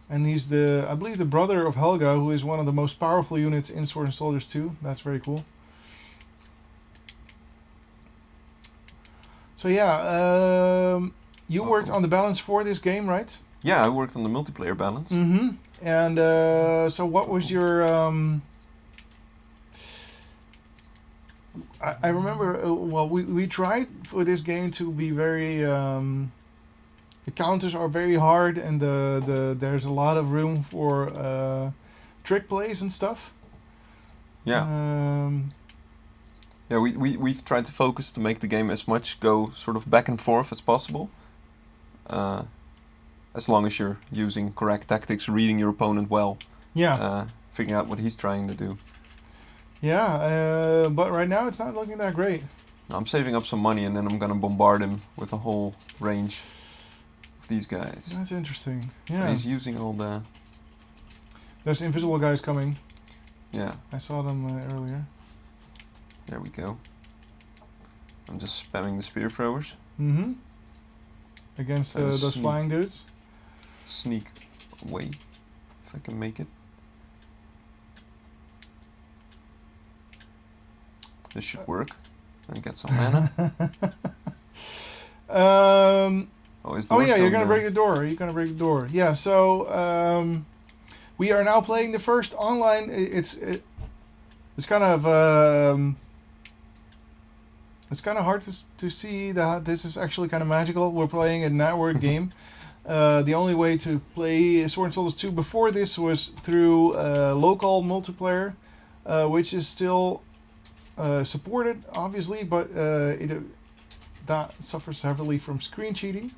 and he's I believe the brother of Helga, who is one of the most powerful units in Sword and Soldiers 2. That's very cool. So yeah, you worked on the balance for this game, right? Yeah, I worked on the multiplayer balance. Mm-hmm. And so what was your I remember, we tried for this game to be very, the counters are very hard, and there's a lot of room for trick plays and stuff. Yeah. Yeah, we've tried to focus to make the game as much go sort of back and forth as possible. As long as you're using correct tactics, reading your opponent well. Yeah. Figuring out what he's trying to do. Yeah, but right now it's not looking that great. I'm saving up some money and then I'm gonna bombard him with a whole range of these guys. That's interesting. Yeah. But he's using all the... There's invisible guys coming. Yeah. I saw them earlier. There we go. I'm just spamming the spear throwers. Mm-hmm. Against those flying dudes. Sneak away, if I can make it. This should work. And get some mana. Oh yeah, you're gonna down? break the door. You're gonna break the door. Yeah. So we are now playing the first online. It's kind of it's kind of hard to see that this is actually kind of magical. We're playing a network game. The only way to play Sword and Soldiers 2 before this was through local multiplayer, which is still supported, obviously, but that suffers heavily from screen cheating.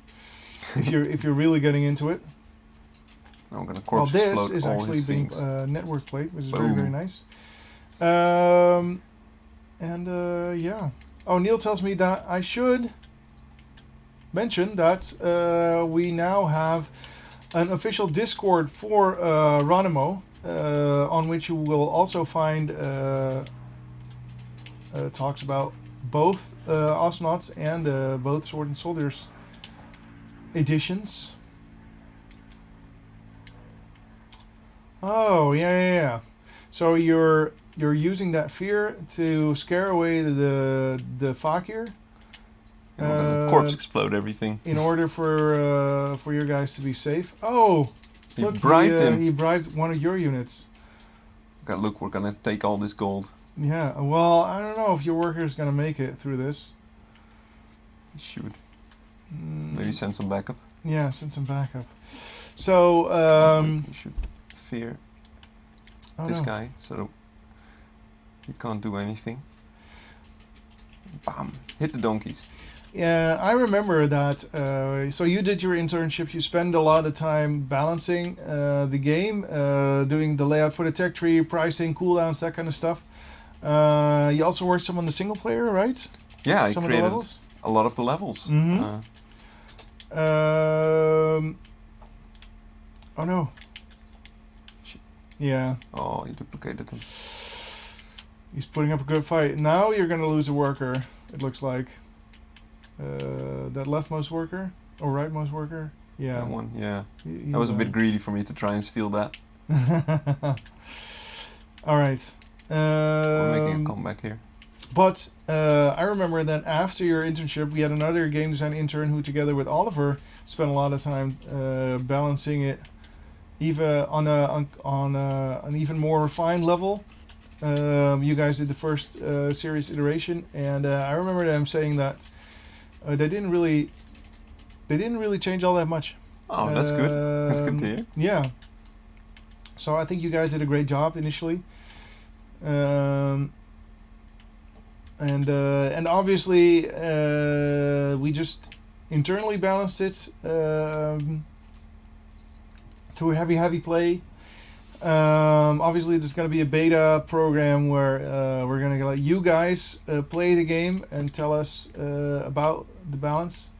if you're really getting into it. I'm gonna Well, corpse this explode is all actually his being things. network played, which is Boom. very nice. Yeah. Oh, Neil tells me that I should mention that we now have an official Discord for Ronimo, on which you will also find talks about both Osnauts and both Sword and Soldiers editions. Oh, yeah. So you're using that fear to scare away the Fakir. And we're gonna corpse explode everything. In order for your guys to be safe. Oh, He look, bribed him. He bribed one of your units. Okay, look, we're gonna take all this gold. Yeah. Well, I don't know if your worker's gonna make it through this. Shoot. Maybe send some backup. Yeah, send some backup. So, You should fear oh this no. guy, so he can't do anything. Bam! Hit the donkeys. Yeah, I remember that. So you did your internship. You spend a lot of time balancing the game, doing the layout for the tech tree, pricing, cooldowns, that kind of stuff. You also worked some on the single player, right? Yeah, I Some of the created levels? a lot of the levels. Mhm. Oh no. Shit. Yeah, Oh, he duplicated them. he's putting up a good fight. Now you're gonna lose a worker. It looks like that leftmost worker or rightmost worker. Yeah, That one, yeah. He That was a bit died. greedy for me to try and steal that. All right. We're making a comeback here. But I remember that after your internship, we had another game design intern who, together with Oliver, spent a lot of time balancing it, even on an even more refined level. You guys did the first series iteration, and I remember them saying that they didn't really change all that much. Oh, that's good. That's good to hear. Yeah. So I think you guys did a great job initially. And obviously we just internally balanced it through heavy play. Obviously there's going to be a beta program where we're going to let you guys play the game and tell us about the balance.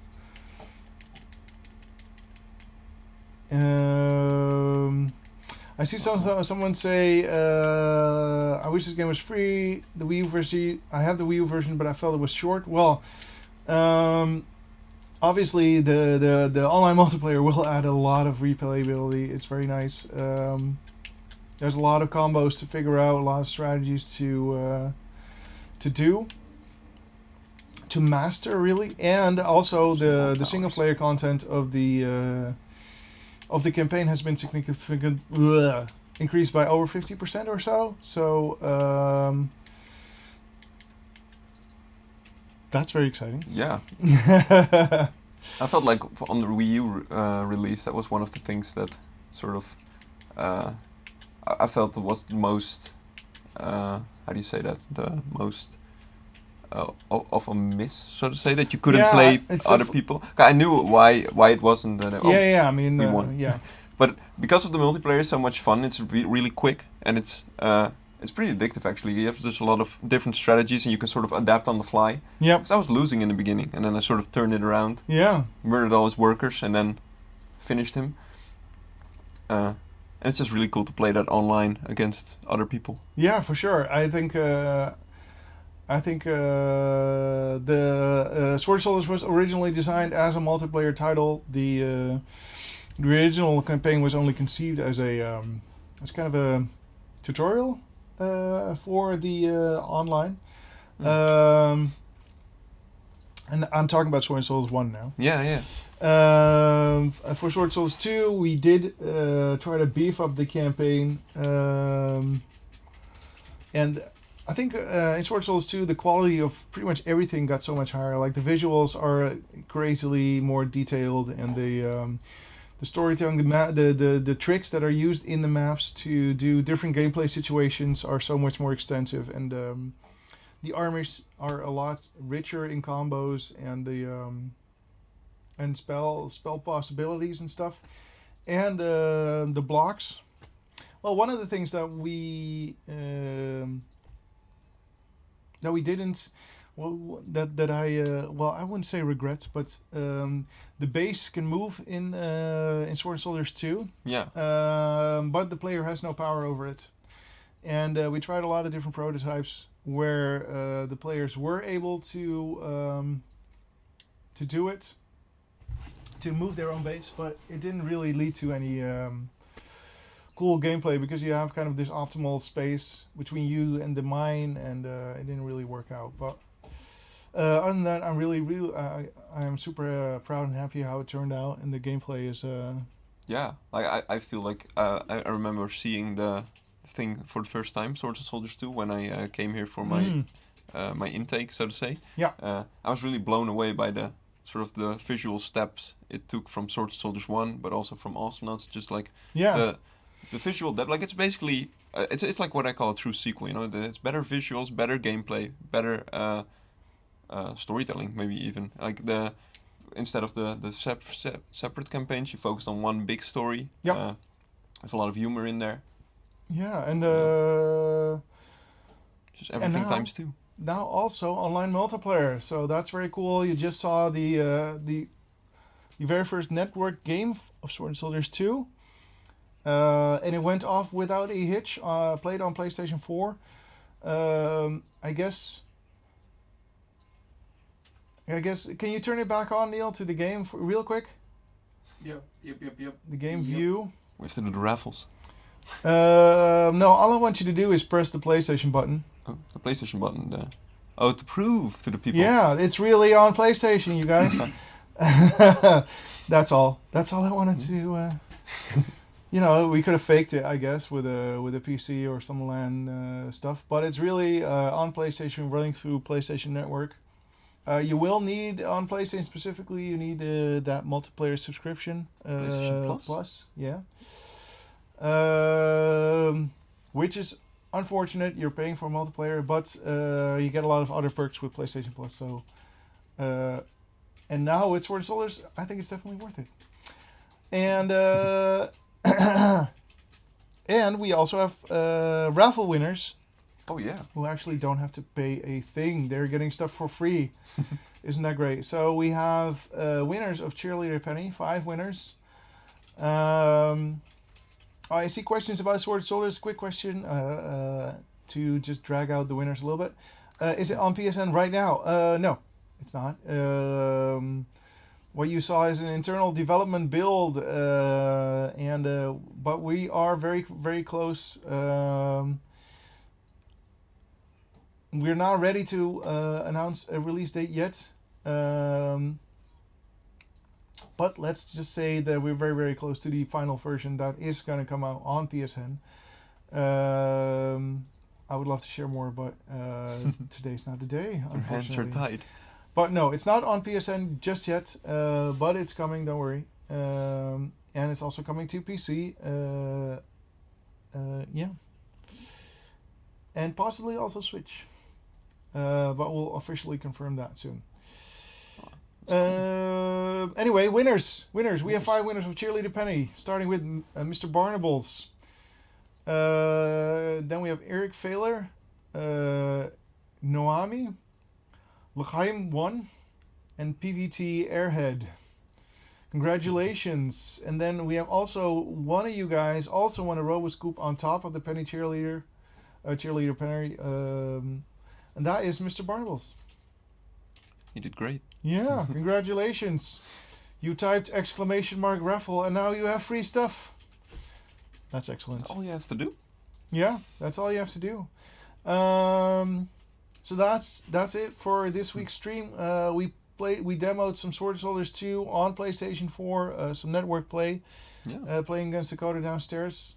I see someone say, I wish this game was free. The Wii U version, I have the Wii U version, but I felt it was short. Well, obviously the online multiplayer will add a lot of replayability. It's very nice. There's a lot of combos to figure out, a lot of strategies to do, to master really, and also the single player content of the campaign has been significant increased by over 50% or so. So that's very exciting. Yeah. I felt like on the Wii U release, that was one of the things that sort of I felt was the most how do you say that, the most of a miss, so to say, that you couldn't play other people. I knew why it wasn't that. I mean, we won. yeah. But because of the multiplayer is so much fun, it's really quick, and it's pretty addictive actually. You have just a lot of different strategies, and you can sort of adapt on the fly. Yeah. Because I was losing in the beginning, and then I sort of turned it around. Yeah. Murdered all his workers, and then finished him. And it's just really cool to play that online against other people. Yeah, for sure. I think the Sword and Soldiers was originally designed as a multiplayer title. The original campaign was only conceived as as kind of a tutorial for the online. And I'm talking about Sword and Soldiers 1 now. Yeah. For Sword and Soldiers 2, we did try to beef up the campaign. And I think in Sword and Soldiers 2, the quality of pretty much everything got so much higher. Like the visuals are crazily more detailed, and the storytelling, the tricks that are used in the maps to do different gameplay situations are so much more extensive. And the armies are a lot richer in combos and and spell possibilities and stuff, and the blocks. Well, one of the things that we didn't, well, that I I wouldn't say regret, but the base can move in Sword and Soldiers 2. Yeah. But the player has no power over it, and we tried a lot of different prototypes where the players were able to do it, to move their own base, but it didn't really lead to any cool gameplay because you have kind of this optimal space between you and the mine, and it didn't really work out. But other than that, I'm I'm super proud and happy how it turned out, and the gameplay is. Yeah, like I feel like I remember seeing the thing for the first time, Swords and Soldiers 2, when I came here for my my intake, so to say. Yeah. I was really blown away by the sort of the visual steps it took from Swords and Soldiers 1, but also from Awesome Nauts, just like the visual depth. Like it's basically it's like what I call a true sequel. You know, it's better visuals, better gameplay, better storytelling, maybe even like instead of the separate campaigns, you focused on one big story. Yeah. There's a lot of humor in there. Yeah, and just everything times 2. Now also online multiplayer, so that's very cool. You just saw the very first network game of Sword and Soldiers 2, and it went off without a hitch. Played on PlayStation 4. I guess. Can you turn it back on, Neil, to the game real quick? Yep. The game view. We have to do the raffles. No, all I want you to do is press the PlayStation button. Oh, the PlayStation button. To prove to the people. Yeah, it's really on PlayStation, you guys. That's all. That's all I wanted to. You know, we could have faked it, I guess, with a PC or some LAN stuff, but it's really on PlayStation, running through PlayStation Network. You will need, on PlayStation specifically, you need that multiplayer subscription. PlayStation Plus, yeah. Which is unfortunate. You're paying for multiplayer, but you get a lot of other perks with PlayStation Plus. So, and now with Sword and Soldiers, I think it's definitely worth it. And and we also have raffle winners. Oh yeah. Who actually don't have to pay a thing. They're getting stuff for free. Isn't that great? So we have winners of Cheerleader Penny, 5 winners. I see questions about Sword and Soldiers. Quick question to just drag out the winners a little bit. Is it on PSN right now? No, it's not. What you saw is an internal development build, but we are very, very close. We're not ready to announce a release date yet. But let's just say that we're very, very close to the final version that is going to come out on PSN. I would love to share more, but today's not the day, unfortunately. Your hands are tied. But no, it's not on PSN just yet, but it's coming, don't worry. And it's also coming to PC. Yeah. And possibly also Switch. But we'll officially confirm that soon. Anyway, winners. We have 5 winners of Cheerleader Penny, starting with Mr. Barnables. Then we have Eric Failer, Noami, L'chaim 1, and PVT Airhead. Congratulations. And then we have also one of you guys also won a Roboscoop on top of the Penny Cheerleader Penny, and that is Mr. Barnables. He did great. Yeah, congratulations. You typed !raffle and now you have free stuff. That's excellent. That's all you have to do. Yeah, that's all you have to do. So that's it for this week's stream. We demoed some Sword and Soldiers 2 on PlayStation 4, some network play. Yeah. Playing against Dakota downstairs.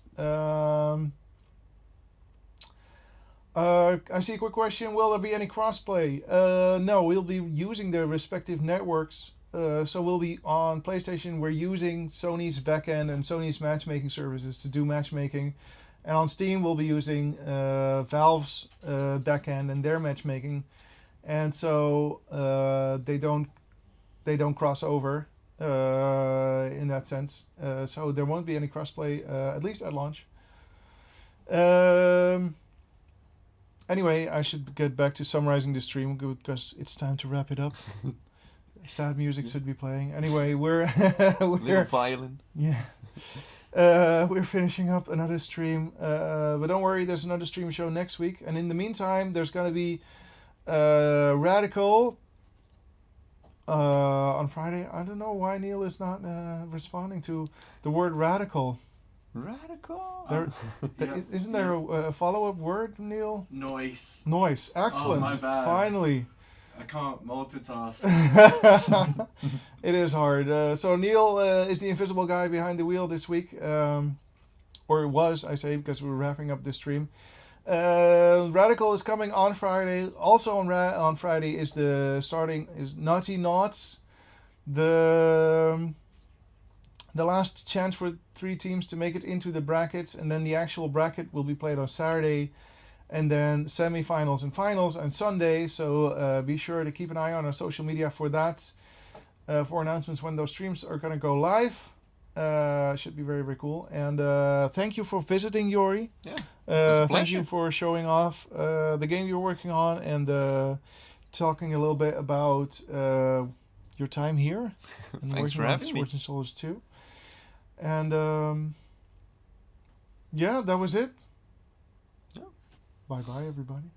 I see a quick question. Will there be any crossplay? No, we'll be using the respective networks. So we'll be on PlayStation. We're using Sony's backend and Sony's matchmaking services to do matchmaking. And on Steam, we'll be using Valve's backend and their matchmaking, and so they don't cross over in that sense. So there won't be any crossplay, at least at launch. Anyway, I should get back to summarizing the stream because it's time to wrap it up. Sad music should be playing. Anyway, we're Little violin. Yeah. We're finishing up another stream, but don't worry, there's another stream show next week. And in the meantime, there's gonna be Radical on Friday. I don't know why Neil is not responding to the word radical. Radical. Isn't there a follow-up word, Neil? Noise. Noise. Excellent. Oh, my bad. Finally. I can't multitask. It is hard. So Neil is the invisible guy behind the wheel this week, or it was, I say, because we're wrapping up this stream. Radical is coming on Friday. Also on Friday is Naughty Nauts, the last chance for 3 teams to make it into the brackets, and then the actual bracket will be played on Saturday. And then semi-finals and finals on Sunday. So be sure to keep an eye on our social media for that. For announcements when those streams are going to go live. Should be very, very cool. And thank you for visiting, Yori. Yeah. Thank you for showing off the game you're working on and talking a little bit about your time here. And Thanks working for on having me. Swords and Souls 2. And yeah, that was it. Bye-bye, everybody.